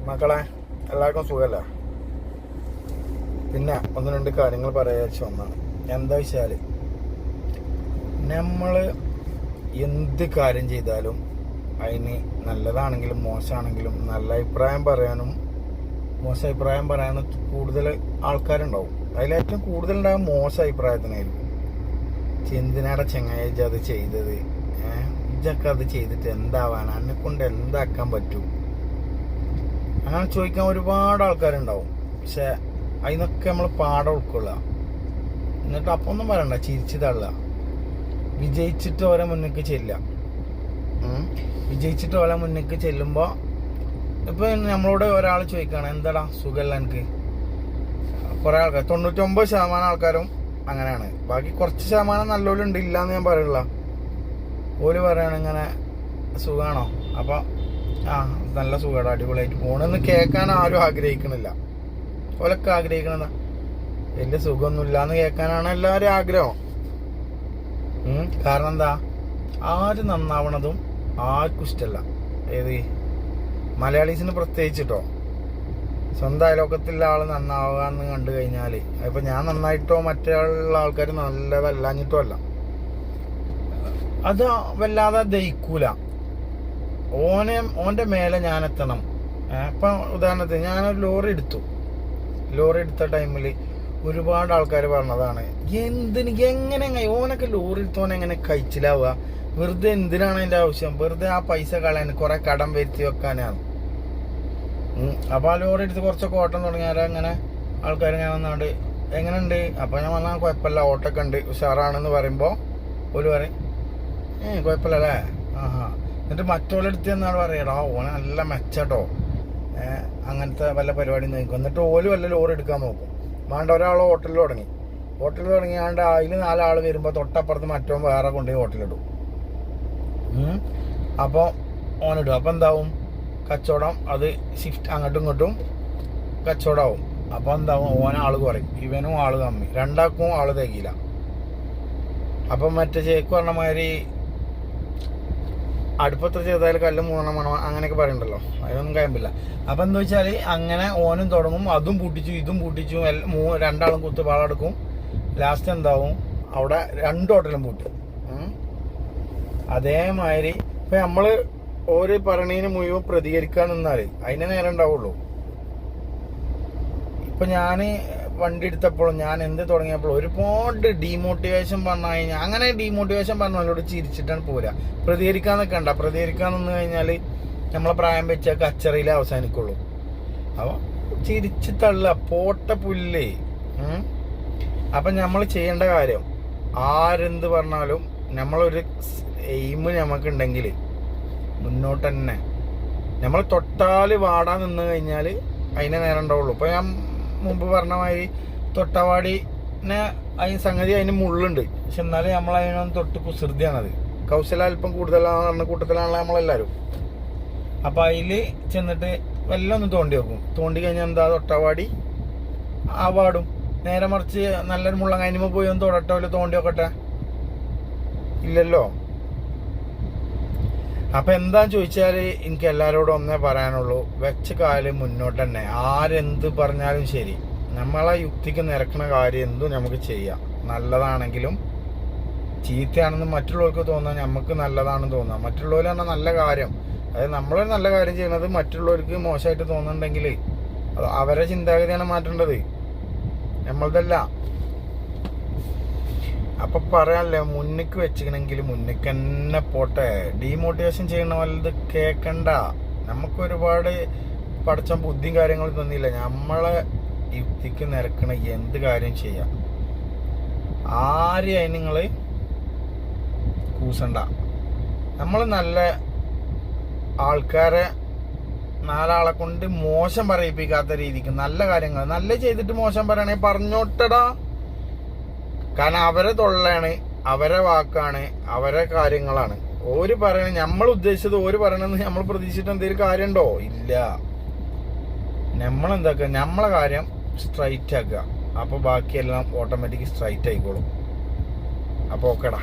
മക്കളെ, എല്ലാവർക്കും സുഖമല്ല. പിന്നെ ഒന്ന് രണ്ട് കാര്യങ്ങൾ പറയാച്ച് വന്നാണ്. എന്താ വെച്ചാൽ, നമ്മൾ എന്ത് കാര്യം ചെയ്താലും അതിന് നല്ലതാണെങ്കിലും മോശമാണെങ്കിലും നല്ല അഭിപ്രായം പറയാനും മോശം അഭിപ്രായം പറയാനും കൂടുതൽ ആൾക്കാരുണ്ടാവും. അതിലേറ്റവും കൂടുതൽ ഉണ്ടാകും മോശം അഭിപ്രായത്തിനായിരിക്കും. എന്തിനാടെ ചെങ്ങായി അത് ചെയ്തത്, ഇതൊക്കെ അത് ചെയ്തിട്ട് എന്താവാൻ, എന്നെ കൊണ്ട് എന്താക്കാൻ പറ്റും, അങ്ങനെ ചോദിക്കാൻ ഒരുപാട് ആൾക്കാരുണ്ടാവും. പക്ഷെ അതിനൊക്കെ നമ്മൾ പാഠം ഉൾക്കൊള്ളുക. എന്നിട്ട് അപ്പം ഒന്നും പറയണ്ട, ചിരിച്ചു തള്ളുക. വിജയിച്ചിട്ട് ഓരോ മുന്നിലേക്ക് ചെല്ലുക. വിജയിച്ചിട്ട് ഓരോ മുന്നിലേക്ക് ചെല്ലുമ്പോൾ ഇപ്പം നമ്മളോട് ഒരാൾ ചോദിക്കുകയാണ്, എന്താടാ സുഖമല്ല എനിക്ക്. കുറേ ആൾക്കാർ 99% ആൾക്കാരും അങ്ങനെയാണ്. ബാക്കി കുറച്ച് ശതമാനം നല്ലപോലുണ്ട്, ഇല്ലയെന്ന് ഞാൻ പറയില്ല. ഓല് പറയാണ് ഇങ്ങനെ സുഖമാണോ, അപ്പോൾ നല്ല സുഖമാണ്, അടിപൊളിയായിട്ട് പോകണമെന്ന് കേൾക്കാൻ ആരും ആഗ്രഹിക്കണില്ല. ഓലൊക്കെ ആഗ്രഹിക്കണതാ വലിയ സുഖമൊന്നുമില്ല എന്ന് കേൾക്കാനാണ് എല്ലാവരും ആഗ്രഹം. കാരണം എന്താ, ആര് നന്നാവണതും ആർക്കും ഇഷ്ടമല്ല. ഏത് മലയാളീസിന് പ്രത്യേകിച്ചിട്ടോ. സ്വന്തം അയലോക്കത്തിലുള്ള ആൾ നന്നാവുക എന്ന് കണ്ടു കഴിഞ്ഞാൽ, ഇപ്പം ഞാൻ നന്നായിട്ടോ മറ്റുള്ള ആൾക്കാർ നല്ലതല്ലാഞ്ഞിട്ടോ അല്ല, അത് വല്ലാതെ ദഹിക്കൂല. ഓൻ്റെ മേലെ ഞാൻ എത്തണം. ഇപ്പം ഉദാഹരണത്തിന് ഞാനൊരു ലോറി എടുത്ത ടൈമിൽ ഒരുപാട് ആൾക്കാർ പറഞ്ഞതാണ്, എങ്ങനെ ഓനൊക്കെ ലോറി എടുത്തോനെ എങ്ങനെ കഴിച്ചിലാവുക, വെറുതെ എന്തിനാണ് അതിൻ്റെ ആവശ്യം, വെറുതെ ആ പൈസ കളയാൻ, കുറെ കടം വരുത്തി വെക്കാനാണ്. അപ്പോൾ ആ ലോറി എടുത്ത് കുറച്ചൊക്കെ ഓട്ടം തുടങ്ങിയാൽ അങ്ങനെ ആൾക്കാർ ഞാൻ വന്നാണ്ട് എങ്ങനെയുണ്ട്, അപ്പോൾ ഞാൻ വന്നാൽ കുഴപ്പമില്ല, ഓട്ടമൊക്കെ ഉണ്ട്, ഉഷാറാണെന്ന് പറയുമ്പോൾ ഒരു പറയും കുഴപ്പമില്ലല്ലേ. എന്നിട്ട് മറ്റോളെടുത്ത് എന്നാണ് പറയടാ ഓനെ നല്ല മെച്ചട്ടോ, അങ്ങനത്തെ വല്ല പരിപാടി നോക്കും. എന്നിട്ട് ഓല് വല്ല ലോറി എടുക്കാൻ നോക്കും. വേണ്ട, ഒരാൾ ഹോട്ടലിൽ തുടങ്ങിയാണ്ട് അതിൽ 4 ആൾ വരുമ്പോൾ തൊട്ടപ്പുറത്ത് മറ്റോ വേറെ കൊണ്ടുപോയി ഹോട്ടലിടും. അപ്പോൾ ഓനിടും. അപ്പോൾ എന്താവും, കച്ചവടം അത് ഷിഫ്റ്റ് അങ്ങോട്ടും ഇങ്ങോട്ടും കച്ചവടമാവും. അപ്പോൾ എന്താവും, ഓനാൾ കുറയും, ഇവനും ആൾ കമ്മി, രണ്ടാൾക്കും ആൾ തികയില്ല. അപ്പം മറ്റേ ചേക്ക് പറഞ്ഞ മാതിരി അടുപ്പത്ര ചെയ്താൽ കല്ല് 3 മണം അങ്ങനെയൊക്കെ പറയണ്ടല്ലോ, അതിനൊന്നും കഴിയില്ല. അപ്പം എന്താ വെച്ചാൽ അങ്ങനെ ഓനും തുടങ്ങും, അതും പൂട്ടിച്ചു ഇതും പൂട്ടിച്ചു, 2 ആളും കുത്തുപാളെടുക്കും. ലാസ്റ്റ് എന്താവും, അവിടെ 2 ഹോട്ടലും പൂട്ടി. അതേമാതിരി ഇപ്പം നമ്മൾ ഓരോ പറയണതിന് മുഴുവൻ പ്രതികരിക്കാൻ നിന്നാൽ അതിനെ നേരം ഉണ്ടാവുള്ളൂ. ഇപ്പം ഞാൻ വണ്ടി എടുത്തപ്പോഴും ഞാൻ എന്ത് തുടങ്ങിയപ്പോഴും ഒരുപാട് ഡീമോട്ടിവേഷൻ പറഞ്ഞു കഴിഞ്ഞാൽ, അങ്ങനെ ഡീമോട്ടിവേഷൻ പറഞ്ഞവരോട് ചിരിച്ചിട്ടാണ് പോരാ. പ്രതികരിക്കാൻ നിൽക്കണ്ട. പ്രതികരിക്കാൻ നിന്ന് കഴിഞ്ഞാൽ നമ്മളെ പ്രായം വെച്ചാൽ കച്ചറയിലേ അവസാനിക്കുള്ളൂ. അപ്പോൾ ചിരിച്ച് തള്ളുക, പോട്ട പുല്ലേ. അപ്പം നമ്മൾ ചെയ്യേണ്ട കാര്യം, ആരെന്ത് പറഞ്ഞാലും നമ്മളൊരു എയിം നമുക്കുണ്ടെങ്കിൽ മുന്നോട്ട് തന്നെ. നമ്മൾ തൊട്ടാൽ വാടാൻ നിന്ന് കഴിഞ്ഞാൽ അതിനെ നേരം ഉണ്ടാവുള്ളൂ. ഇപ്പോൾ ഞാൻ മുമ്പ് പറഞ്ഞ മാതിരി തൊട്ടവാടിനെ അതിന് സംഗതി അതിന് മുള്ളുണ്ട്, പക്ഷെ എന്നാലും നമ്മൾ അതിനൊന്ന് തൊട്ട് കുസൃതിയാണത്. കൗശലം അല്പം കൂടുതലാണെന്ന് പറഞ്ഞ കൂട്ടത്തിലാണല്ലോ നമ്മളെല്ലാവരും. അപ്പം അതിൽ ചെന്നിട്ട് വല്ലതും ഒന്ന് തോണ്ടി വെക്കും. തോണ്ടി കഴിഞ്ഞാൽ എന്താ, തൊട്ടവാടി ആ വാടും. നേരെ മറിച്ച് നല്ലൊരു മുള്ളങ്ങാനിമ പോയി ഒന്ന് തൊടട്ടോ, അല്ല തോണ്ടി വെക്കട്ടെ, ഇല്ലല്ലോ. അപ്പം എന്താന്ന് ചോദിച്ചാൽ എനിക്ക് എല്ലാവരോടും ഒന്നേ പറയാനുള്ളൂ, വെച്ച കാലം മുന്നോട്ട് തന്നെ. ആരെന്ത് പറഞ്ഞാലും ശരി, നമ്മളെ യുക്തിക്ക് നിരക്കണ കാര്യം എന്തും നമുക്ക് ചെയ്യാം. നല്ലതാണെങ്കിലും ചീത്തയാണെന്ന് മറ്റുള്ളവർക്ക് തോന്നാൻ നമുക്ക് നല്ലതാണെന്ന് തോന്നാം. മറ്റുള്ളവർ പറഞ്ഞാൽ നല്ല കാര്യം, അതായത് നമ്മളൊരു നല്ല കാര്യം ചെയ്യുന്നത് മറ്റുള്ളവർക്ക് മോശമായിട്ട് തോന്നുന്നുണ്ടെങ്കിൽ അത് അവരെ ചിന്താഗതിയാണ് മാറ്റേണ്ടത്, നമ്മളതല്ല. അപ്പൊ പറയാനല്ലേ, മുന്നിക്ക് വെച്ചിക്കണമെങ്കിൽ മുന്നിക്ക് തന്നെ പോട്ടെ. ഡീമോട്ടിവേഷൻ ചെയ്യണ വല്ലത് കേൾക്കണ്ട. നമുക്കൊരുപാട് പഠിച്ച ബുദ്ധിയും കാര്യങ്ങളും തന്നില്ല. നമ്മളെ യുക്തിക്ക് നിരക്കണ എന്ത് കാര്യം ചെയ്യാം. ആരെയും നിങ്ങൾ കൂസണ്ട. നമ്മൾ നല്ല ആൾക്കാരെ 4 ആളെ കൊണ്ട് മോശം പറയിപ്പിക്കാത്ത രീതിക്ക് നല്ല കാര്യങ്ങൾ നല്ല ചെയ്തിട്ട് മോശം പറയണേ പറഞ്ഞോട്ടടാ. കാരണം അവരെ തൊള്ളയാണ്, അവരെ വാക്കാണ്, അവരെ കാര്യങ്ങളാണ്. ഓര് പറയണ നമ്മൾ ഉദ്ദേശിച്ചത് ഓര് പറയണമെന്ന് നമ്മൾ പ്രതീക്ഷിച്ചിട്ട് എന്തെങ്കിലും കാര്യമുണ്ടോ? ഇല്ല. നമ്മളെന്താക്കുക, നമ്മളെ കാര്യം സ്ട്രൈറ്റ് ആക്കുക. അപ്പോൾ ബാക്കിയെല്ലാം ഓട്ടോമാറ്റിക് സ്ട്രൈറ്റ് ആയിക്കോളും. അപ്പോൾ ഓക്കെടാ.